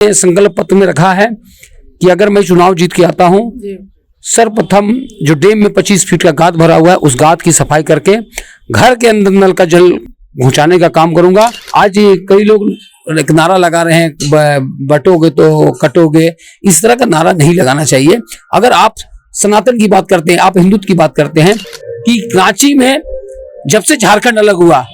संकल्प पत्र में रखा है कि अगर मैं चुनाव जीत के आता हूं, सर्वप्रथम जो डैम में 25 फीट का गाद भरा हुआ है उस गाद की सफाई करके घर के अंदर नल का जल पहुंचाने का काम करूंगा। आज कई लोग एक नारा लगा रहे हैं, बटोगे तो कटोगे, इस तरह का नारा नहीं लगाना चाहिए। अगर आप सनातन की बात करते हैं, आप हिंदुत्व की बात करते हैं कि रांची में जब से झारखंड अलग हुआ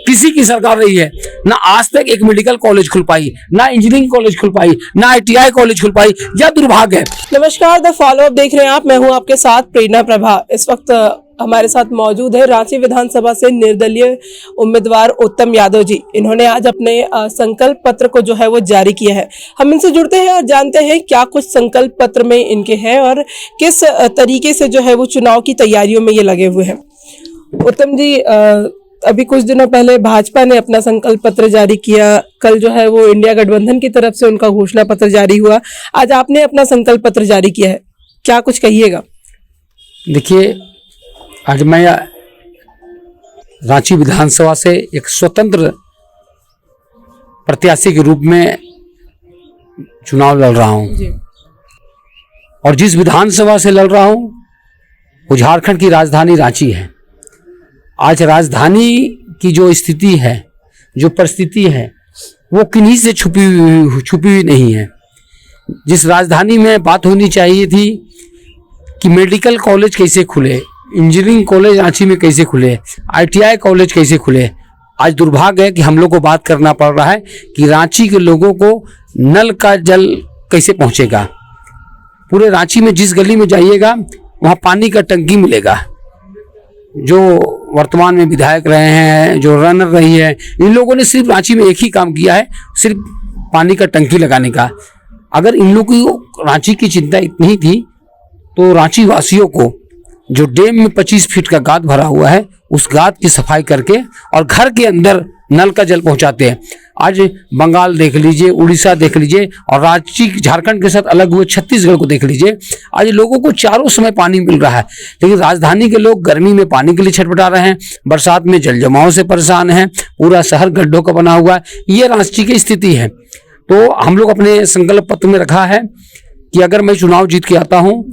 किसी की सरकार रही है, ना आज तक एक मेडिकल कॉलेज खुल पाई, ना इंजीनियरिंग कॉलेज खुल पाई, ना ITI कॉलेज खुल पाई। यह दुर्भाग्य है। नमस्कार, द फॉलो अप देख रहे हैं आप। मैं हूं आपके साथ प्रेरणा प्रभा। इस वक्त हमारे साथ मौजूद है रांची विधानसभा से निर्दलीय उम्मीदवार उत्तम यादव जी। इन्होंने आज अपने संकल्प पत्र को जो है वो जारी किया है। हम इनसे जुड़ते हैं और जानते हैं क्या कुछ संकल्प पत्र में इनके हैं और किस तरीके से जो है वो चुनाव की तैयारियों में ये लगे हुए हैं। उत्तम जी, अभी कुछ दिनों पहले भाजपा ने अपना संकल्प पत्र जारी किया, कल जो है वो इंडिया गठबंधन की तरफ से उनका घोषणा पत्र जारी हुआ, आज आपने अपना संकल्प पत्र जारी किया है, क्या कुछ कहिएगा? देखिए, आज मैं रांची विधानसभा से एक स्वतंत्र प्रत्याशी के रूप में चुनाव लड़ रहा हूं और जिस विधानसभा से लड़ रहा हूं वो झारखंड की राजधानी रांची है। आज राजधानी की जो स्थिति है, जो परिस्थिति है, वो किन्हीं से छुपी हुई नहीं है। जिस राजधानी में बात होनी चाहिए थी कि मेडिकल कॉलेज कैसे खुले, इंजीनियरिंग कॉलेज रांची में कैसे खुले, ITI कॉलेज कैसे खुले, आज दुर्भाग्य है कि हम लोग को बात करना पड़ रहा है कि रांची के लोगों को नल का जल कैसे पहुंचेगा। पूरे रांची में जिस गली में जाइएगा वहाँ पानी का टंकी मिलेगा। जो वर्तमान में विधायक रहे हैं, जो रनर रही है, इन लोगों ने सिर्फ रांची में एक ही काम किया है, सिर्फ पानी का टंकी लगाने का। अगर इन लोगों को रांची की चिंता इतनी थी तो रांची वासियों को जो डैम में 25 फीट का गाद भरा हुआ है उस गाद की सफाई करके और घर के अंदर नल का जल पहुंचाते हैं। आज बंगाल देख लीजिए, उड़ीसा देख लीजिए और रांची झारखंड के साथ अलग हुए छत्तीसगढ़ को देख लीजिए। आज लोगों को चारों समय पानी मिल रहा है, लेकिन राजधानी के लोग गर्मी में पानी के लिए छटपटा रहे हैं, बरसात में जल जमाव से परेशान हैं, पूरा शहर गड्ढों का बना हुआ है। ये रांची की स्थिति है। तो हम लोग अपने संकल्प पत्र में रखा है कि अगर मैं चुनाव जीत के आता हूँ,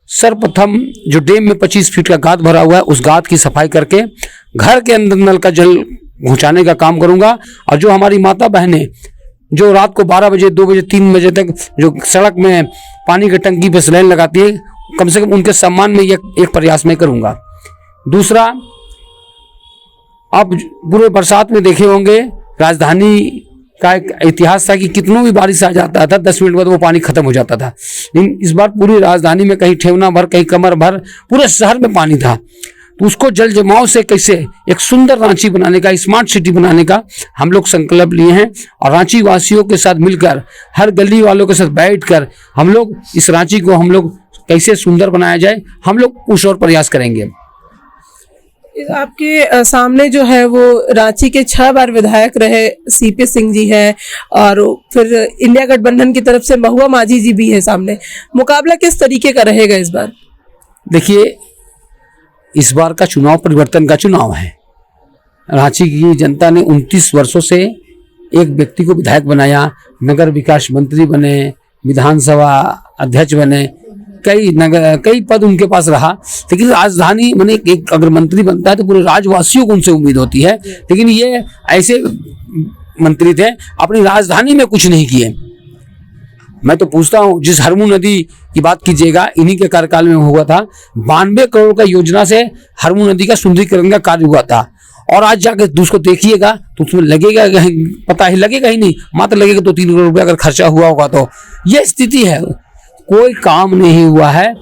सर्वप्रथम जो डैम में 25 फीट का गाद भरा हुआ है उस गाद की सफाई करके घर के अंदर नल का जल पहुंचाने का काम करूंगा। और जो हमारी माता बहनें जो रात को 12 बजे, 2 बजे, 3 बजे तक जो सड़क में पानी की टंकी पे लाइन लगाती है, कम से कम उनके सम्मान में एक प्रयास मैं करूंगा। दूसरा, आप पूरे बरसात में देखे होंगे राजधानी का एक इतिहास था कि कितनों भी बारिश आ जाता था 10 मिनट बाद वो पानी खत्म हो जाता था। लेकिन इस बार पूरी राजधानी में कहीं ठेवना भर, कहीं कमर भर, पूरे शहर में पानी था। तो उसको जल जमाव से कैसे एक सुंदर रांची बनाने का, स्मार्ट सिटी बनाने का हम लोग संकल्प लिए हैं। और रांची वासियों के साथ मिलकर, हर गली वालों के साथ बैठकर हम लोग इस रांची को हम लोग कैसे सुंदर बनाया जाए, हम लोग कुछ और प्रयास करेंगे। आपके सामने जो है वो रांची के 6 बार विधायक रहे CP सिंह जी है और फिर इंडिया गठबंधन की तरफ से महुआ माझी जी भी है सामने। मुकाबला किस तरीके का रहेगा इस बार? देखिए, इस बार का चुनाव परिवर्तन का चुनाव है। रांची की जनता ने 29 वर्षों से एक व्यक्ति को विधायक बनाया, नगर विकास मंत्री बने, विधानसभा अध्यक्ष बने, कई पद उनके पास रहा। लेकिन राजधानी मैंने एक अगर मंत्री बनता है तो पूरे राज्यवासियों को उनसे उम्मीद होती है, लेकिन ये ऐसे मंत्री थे अपनी राजधानी में कुछ नहीं किए। मैं तो पूछता हूँ, जिस हरमू नदी की बात कीजिएगा, इन्हीं के कार्यकाल में हुआ था। 92 करोड़ का योजना से हरमू नदी का सुंदरीकरण का कार्य हुआ था। और आज जाकर उसको देखिएगा तो उसमें लगेगा, पता ही लगेगा ही नहीं, मात्र लगेगा 2-3 करोड़ रुपया अगर खर्चा हुआ होगा। तो ये स्थिति है, कोई काम नहीं हुआ है।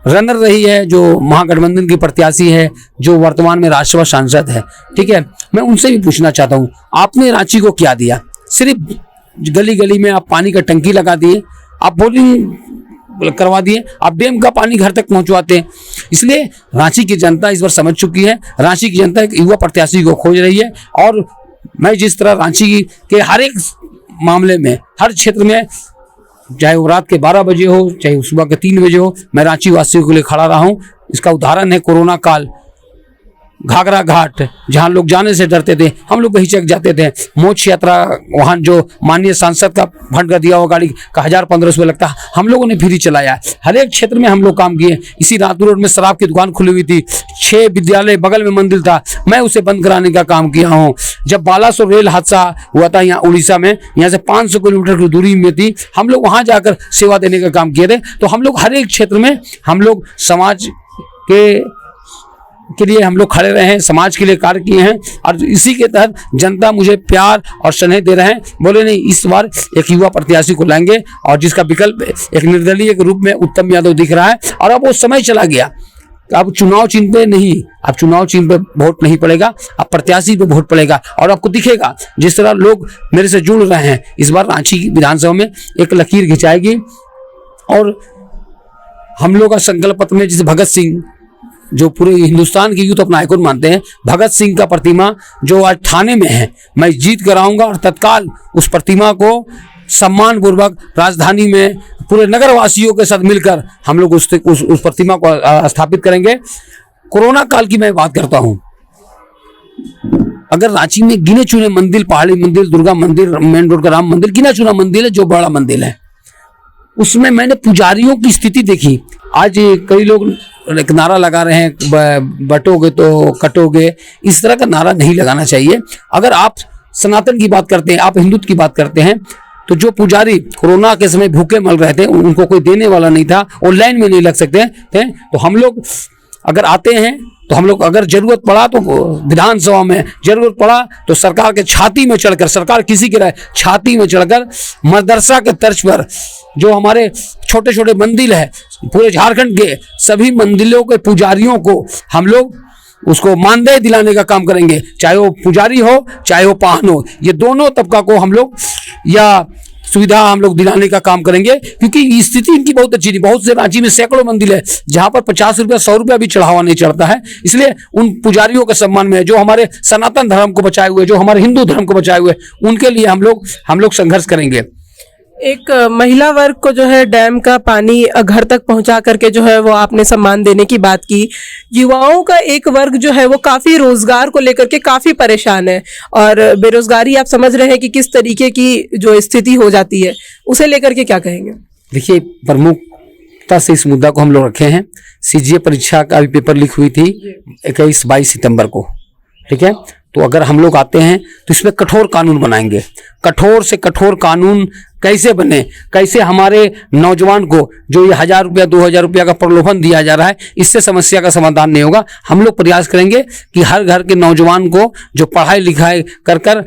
रनर रही है जो महागठबंधन की प्रत्याशी है, जो वर्तमान में राज्यसभा सांसद है, ठीक है, मैं उनसे भी पूछना चाहता हूँ, आपने रांची को क्या दिया? सिर्फ गली गली में आप पानी का टंकी लगा दिए, आप बोरिंग करवा दिए, आप डैम का पानी घर तक पहुंचवाते हैं। इसलिए रांची की जनता इस बार समझ चुकी है। रांची की जनता एक युवा प्रत्याशी को खोज रही है और मैं जिस तरह रांची के हर एक मामले में, हर क्षेत्र में, चाहे वो रात के 12 बजे हो, चाहे सुबह के 3 बजे हो, मैं रांची वासियों के लिए खड़ा रहा हूँ। इसका उदाहरण है कोरोना काल। घाघरा घाट जहां लोग जाने से डरते थे, हम लोग वहीं चक जाते थे। मोक्ष यात्रा वहां जो माननीय सांसद का फंड कर दिया हुआ गाड़ी का 1000-1500 रुपये लगता है, हम लोगों ने फ्री चलाया। हर एक क्षेत्र में हम लोग काम किए। इसी रातपुर रोड में शराब की दुकान खुली हुई थी, 6 विद्यालय बगल में मंदिर था, मैं उसे बंद कराने का काम किया हूँ। जब बालासोर रेल हादसा हुआ था यहाँ उड़ीसा में, यहाँ से 500 किलोमीटर की दूरी में थी, हम लोग वहां जाकर सेवा देने का काम किए थे। तो हम लोग हर एक क्षेत्र में हम लोग समाज के लिए हम लोग खड़े रहे हैं, समाज के लिए कार्य किए हैं, और इसी के तहत जनता मुझे प्यार और स्नेह दे रहे हैं। बोले नहीं, इस बार एक युवा प्रत्याशी को लाएंगे और जिसका विकल्प एक निर्दलीय के रूप में उत्तम यादव दिख रहा है। और अब वो समय चला गया, अब चुनाव चिन्ह पे नहीं, अब चुनाव चिन्ह पे वोट नहीं पड़ेगा, अब प्रत्याशी पे वोट पड़ेगा। और आपको दिखेगा जिस तरह लोग मेरे से जुड़ रहे हैं, इस बार रांची विधानसभा में एक लकीर खिंचाएगी। और हम लोग का संकल्प पत्र में, जैसे भगत सिंह जो पूरे हिंदुस्तान के यूथ अपना आइकॉन मानते हैं, भगत सिंह का प्रतिमा जो आज थाने में है, मैं जीत कराऊंगा और तत्काल उस प्रतिमा को सम्मान पूर्वक राजधानी में पूरे नगर वासियों के साथ मिलकर हम लोग उस प्रतिमा को स्थापित करेंगे। कोरोना काल की मैं बात करता हूं, अगर रांची में गिने चुने मंदिर, पहाड़ी मंदिर, दुर्गा मंदिर, मेन रोड का राम मंदिर, गिना चुना मंदिर है जो बड़ा मंदिर है, उसमें मैंने पुजारियों की स्थिति देखी। आज कई लोग एक नारा लगा रहे हैं, बटोगे तो कटोगे, इस तरह का नारा नहीं लगाना चाहिए। अगर आप सनातन की बात करते हैं, आप हिंदुत्व की बात करते हैं, तो जो पुजारी कोरोना के समय भूखे मल रहे थे, उनको कोई देने वाला नहीं था, और लाइन में नहीं लग सकते थे, तो हम लोग अगर आते हैं तो हम लोग अगर जरूरत पड़ा तो विधानसभा में, जरूरत पड़ा तो सरकार के छाती में चढ़कर, सरकार किसी की रहे, छाती में चढ़कर मदरसा के तर्ज पर जो हमारे छोटे छोटे मंदिर है पूरे झारखंड के सभी मंदिरों के पुजारियों को हम लोग उसको मानदेय दिलाने का काम करेंगे। चाहे वो पुजारी हो, चाहे वो पाहन हो, ये दोनों तबका को हम लोग या सुविधा हम लोग दिलाने का काम करेंगे। क्योंकि स्थिति इनकी बहुत अच्छी थी। बहुत से रांची में सैकड़ों मंदिर है जहां पर 50 रुपया 100 रुपया भी चढ़ावा नहीं चढ़ता है। इसलिए उन पुजारियों के सम्मान में, जो हमारे सनातन धर्म को बचाए हुए, जो हमारे हिंदू धर्म को बचाए हुए, उनके लिए हम लोग संघर्ष करेंगे। एक महिला वर्ग को जो है डैम का पानी घर तक पहुंचा करके जो है वो आपने सम्मान देने की बात की। युवाओं का एक वर्ग जो है वो काफी रोजगार को लेकर के काफी परेशान है, और बेरोजगारी आप समझ रहे हैं कि किस तरीके की जो स्थिति हो जाती है, उसे लेकर के क्या कहेंगे? देखिए, प्रमुखता से इस मुद्दा को हम लोग रखे हैं। सीजीए परीक्षा का भी पेपर लीक हुई थी 21-22 सितंबर को, ठीक है। तो अगर हम लोग आते हैं तो इसमें कठोर कानून बनाएंगे। कठोर से कठोर कानून कैसे बने, कैसे हमारे नौजवान को जो ये 1000 रुपया 2000 रुपया का प्रलोभन दिया जा रहा है, इससे समस्या का समाधान नहीं होगा। हम लोग प्रयास करेंगे कि हर घर के नौजवान को जो पढ़ाई लिखाई कर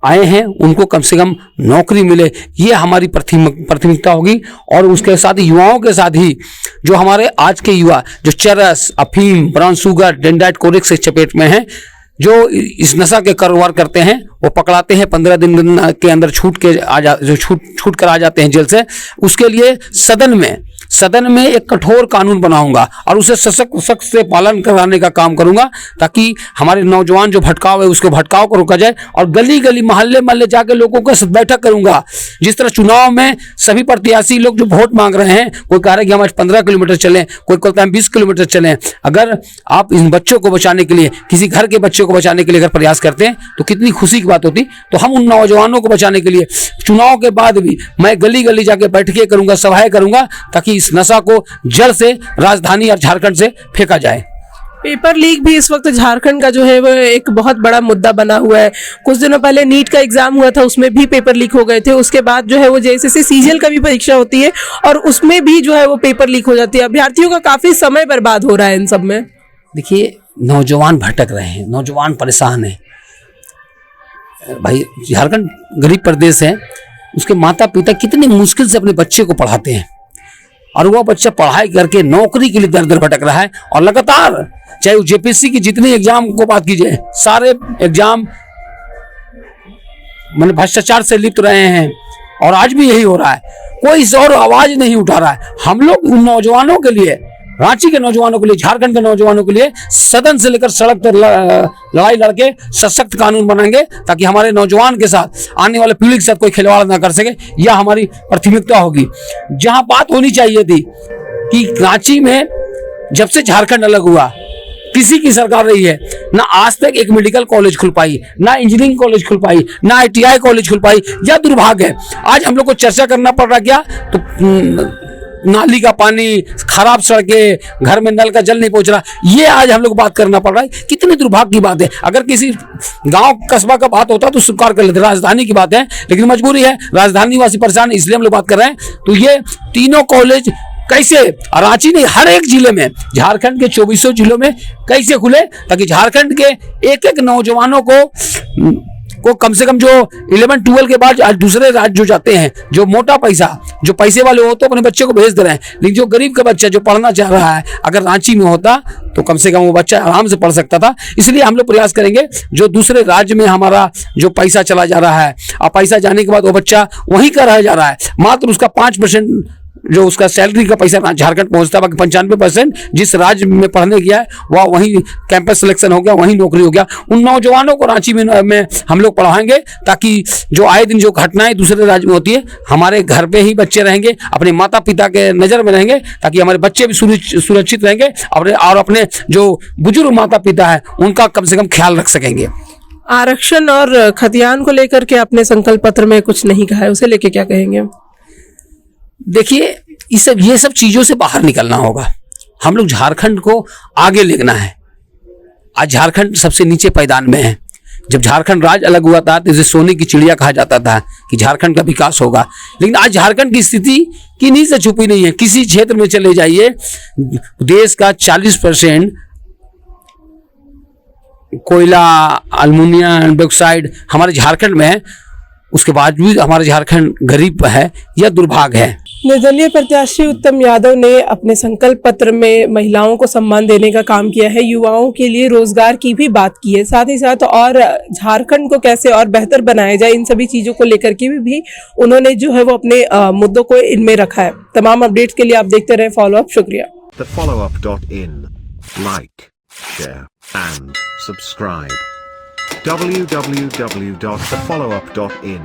आए हैं उनको कम से कम नौकरी मिले, ये हमारी प्राथमिकता होगी। और उसके साथ ही युवाओं के साथ ही जो हमारे आज के युवा जो चरस, अफीम, ब्राउन शुगर, डेंडाइट, कोरेक्स के चपेट में हैं, जो इस नशा के कारोबार करते हैं, वो पकड़ाते हैं, 15 दिन के अंदर छूट कर आ जाते हैं जेल से। उसके लिए सदन में एक कठोर कानून बनाऊंगा और उसे सख्त से पालन कराने का काम करूंगा, ताकि हमारे नौजवान जो भटकाव है उसके भटकाव को रोका जाए। और गली गली मोहल्ले जाके लोगों के साथ बैठक करूंगा। जिस तरह चुनाव में सभी प्रत्याशी लोग जो वोट मांग रहे हैं, कोई कह रहा है कि हम आज 15 किलोमीटर चलें, कोई कहता है 20 किलोमीटर चलें। अगर आप इन बच्चों को बचाने के लिए, किसी घर के बच्चों को बचाने के लिए अगर प्रयास करते हैं तो कितनी खुशी की बात होती। तो हम उन नौजवानों को बचाने के लिए चुनाव के बाद भी मैं गली गली जाके बैठकें करूंगा, सभाएं करूंगा, ताकि इस नशा को जड़ से राजधानी और झारखंड से फेंका जाए। पेपर लीक भी इस वक्त झारखंड का जो है वो एक बहुत बड़ा मुद्दा बना हुआ है। कुछ दिनों पहले नीट का एग्जाम हुआ था, उसमें भी पेपर लीक हो गए थे। उसके बाद जो है वो जेएसएससी सीजीएल का भी परीक्षा होती है और उसमें भी जो है वो पेपर लीक हो जाती है। अभ्यर्थियों का काफी समय बर्बाद हो रहा है इन सब में। देखिए, नौजवान भटक रहे हैं, नौजवान परेशान है भाई। झारखंड गरीब प्रदेश है, उसके माता पिता कितनी मुश्किल से अपने बच्चे को पढ़ाते हैं, और वह बच्चा पढ़ाई करके नौकरी के लिए दर दर भटक रहा है। और लगातार चाहे वो जेपीएससी की जितने एग्जाम को बात कीजिए, सारे एग्जाम मतलब भ्रष्टाचार से लिप्त रहे हैं, और आज भी यही हो रहा है। कोई इस और आवाज नहीं उठा रहा है। हम लोग उन नौजवानों के लिए, रांची के नौजवानों के लिए, झारखंड के नौजवानों के लिए सदन से लेकर सड़क तक लड़ाई लड़के सशक्त कानून बनाएंगे, ताकि हमारे नौजवान के साथ, आने वाले पीढ़ी के साथ कोई खिलवाड़ ना कर सके। यह हमारी प्राथमिकता होगी। जहां बात होनी चाहिए थी कि रांची में जब से झारखंड अलग हुआ किसी की सरकार रही है, ना आज तक एक मेडिकल कॉलेज खुल पाई, ना इंजीनियरिंग कॉलेज खुल पाई, ना ITI कॉलेज खुल पाई। यह दुर्भाग्य है। आज हम लोग को चर्चा करना पड़ रहा क्या, तो नाली का पानी, खराब सड़कें, घर में नल का जल नहीं पहुंच रहा, ये आज हम लोग बात करना पड़ रहा है। कितनी दुर्भाग्य की बात है। अगर किसी गांव कस्बा का बात होता तो स्वीकार कर लेते, राजधानी की बात है, लेकिन मजबूरी है, राजधानी वासी परेशान, इसलिए हम लोग बात कर रहे हैं। तो ये तीनों कॉलेज कैसे, रांची नहीं, हर एक जिले में, झारखंड के 24 जिलों में कैसे खुले, ताकि झारखंड के एक एक नौजवानों को कम से कम जो 11-12 के बाद आज दूसरे राज्य जो जाते हैं, जो मोटा पैसा, जो पैसे वाले हो तो अपने बच्चे को भेज दे रहे हैं, लेकिन जो गरीब का बच्चा जो पढ़ना चाह रहा है, अगर रांची में होता तो कम से कम वो बच्चा आराम से पढ़ सकता था। इसलिए हम लोग प्रयास करेंगे, जो दूसरे राज्य में हमारा जो पैसा चला जा रहा है, और पैसा जाने के बाद वो बच्चा वहीं का रह जा रहा है, मात्र उसका 5% जो उसका सैलरी का पैसा झारखंड पहुंचता है, बाकी 95% जिस राज्य में पढ़ने गया है वह वहीं कैंपस सिलेक्शन हो गया, वहीं नौकरी हो गया। उन नौजवानों को रांची में हम लोग पढ़ाएंगे, ताकि जो आए दिन जो घटनाएं दूसरे राज्य में होती है, हमारे घर पे ही बच्चे रहेंगे, अपने माता पिता के नज़र में रहेंगे, ताकि हमारे बच्चे भी सुरक्षित रहेंगे, और अपने जो बुजुर्ग माता पिता है उनका कम से कम ख्याल रख सकेंगे। आरक्षण और खतियान को लेकर के आपने संकल्प पत्र में कुछ नहीं कहा है, उसे लेके क्या कहेंगे? देखिए, ये सब चीजों से बाहर निकलना होगा। हम लोग झारखंड को आगे लेना है। आज झारखंड सबसे नीचे पायदान में है। जब झारखंड राज्य अलग हुआ था तो इसे सोने की चिड़िया कहा जाता था कि झारखंड का विकास होगा, लेकिन आज झारखंड की स्थिति किन्हीं से छुपी नहीं है। किसी क्षेत्र में चले जाइए, देश का 40% कोयला, अल्मुनियम, बॉक्साइट हमारे झारखंड में है। उसके बावजूद हमारे झारखंड गरीब है, यह दुर्भाग्य है। निर्दलीय प्रत्याशी उत्तम यादव ने अपने संकल्प पत्र में महिलाओं को सम्मान देने का काम किया है, युवाओं के लिए रोजगार की भी बात की है, साथ ही साथ और झारखंड को कैसे और बेहतर बनाया जाए, इन सभी चीजों को लेकर के भी उन्होंने जो है वो अपने मुद्दों को इनमें रखा है। तमाम अपडेट्स के लिए आप देखते रहे फॉलो अप। शुक्रिया। thefollowup.in, like, share and subscribe. www.thefollowup.in